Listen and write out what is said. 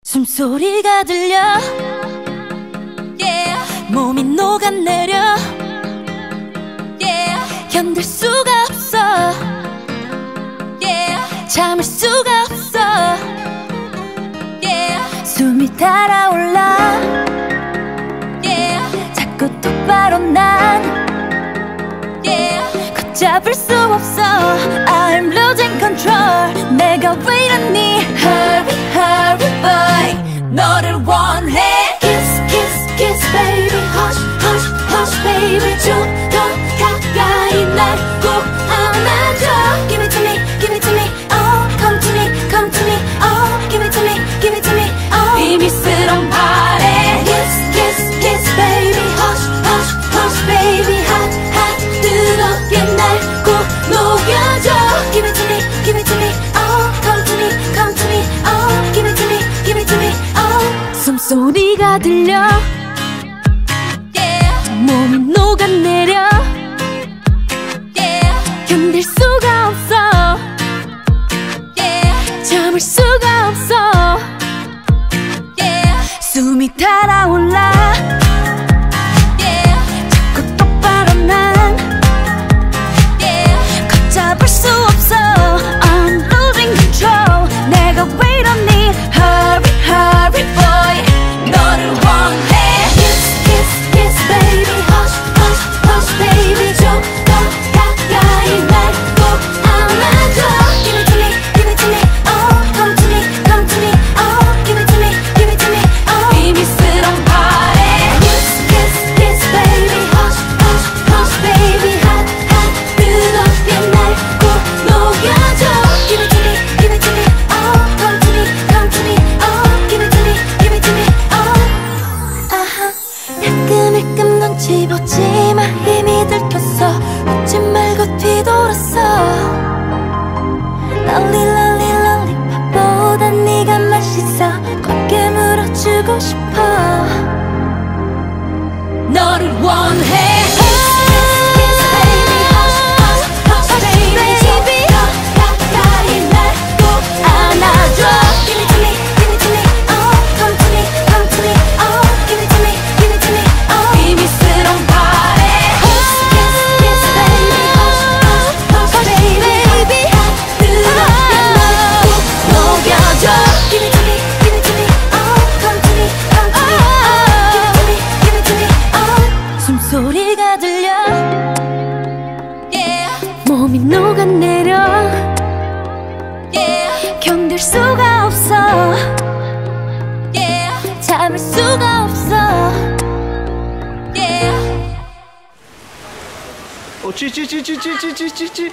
숨소리가 들려 몸이 녹아내려 견딜 수가 없어 참을 수가 없어 숨이 달아올라 자꾸 똑바로 난 걷잡을 수 없어 I'm losing control 내가 왜 이러니 Hurry hurry boy 너를 원해 Kiss kiss kiss baby Hush hush hush baby 좀 더 가까이 날 꼭 안아줘 Give it to me give it to me oh come to me come to me oh give it to me give it to me oh 비밀스러운 발에 Kiss kiss kiss baby Hush hush hush baby Hot hot 뜨겁게 날 꼭 녹여줘 Give it to me give it to me oh come to me come to me oh give it to me give it to me oh 숨소리가 들려 몸이 녹아내려 견딜 수가 없어 참을 수가 없어 숨이 달아올라 자꾸 똑바로 난 걷잡을 수 없어 I'm losing control 내가 왜 이러니 Hurry hurry boy 너를 원해 Kiss kiss kiss baby Hush hush hush baby 좀 더 가까이 날 꼭 안아줘 Give it to me give it to me oh come to me come to me oh give it to me give it to me oh 비밀스러운 발에 Kiss kiss kiss baby Hush hush hush baby Hot hot 뜨겁게 날 꼭 녹여줘 Give it to me give it to me oh come to me come to me oh give it to me give it to me oh 아하 야끔야끔 눈치 보지마 힘이 들켰어 웃지 말고 뒤돌았어 롤리 롤리 롤리팝보다 네가 맛있어 곱게 물어주고 싶어 너를 원해 소리가 들려 몸이 녹아내려 견딜 수가 없어 참을 수가 없어 Ci.